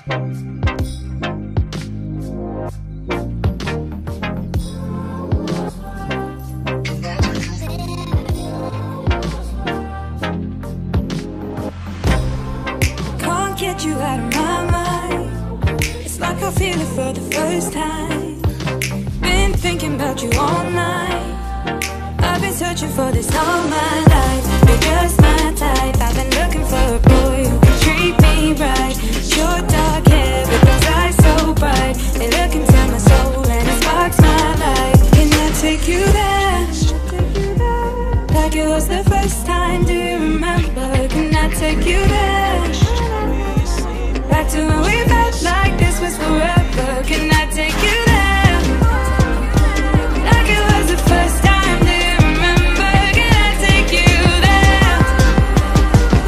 Can't get you out of my mind. It's like I feel it for the first time. Been thinking about you all night. I've been searching for this all my life. You're just my type. I've been looking for a boy who can treat me right. Short dark hair with those eyes so bright. They look into my soul and it sparks my life. Can I take you there? Like it was the first time, do you remember? Can I take you there? Back to when we felt like this was forever. Can I take you there? Like it was the first time, do you remember? Can I take you there?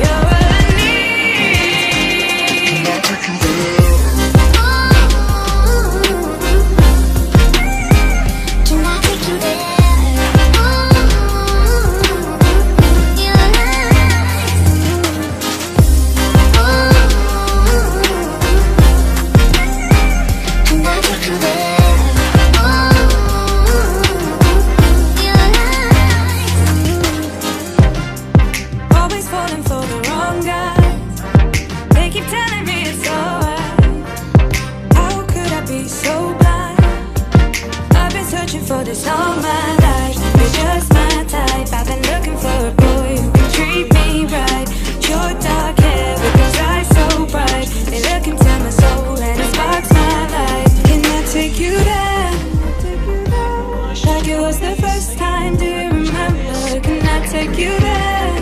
You're all I need. Can I take you there? Can I take you there? For this all my life, you're just my type. I've been looking for a boy who can treat me right. Short dark hair with those eyes so bright. They look into my soul and it sparks my life. Can I take you there? Like it was the first time, do you remember? Can I take you there?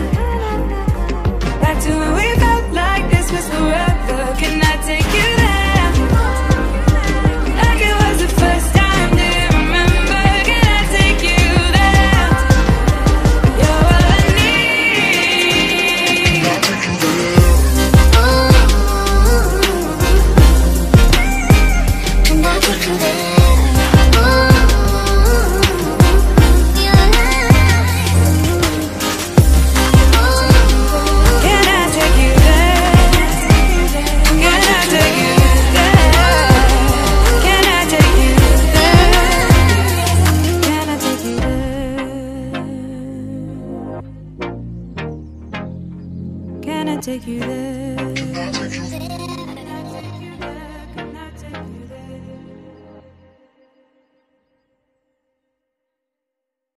Back to when we felt like this was forever. Can I take you there? Like it was the first time. Can I take you there?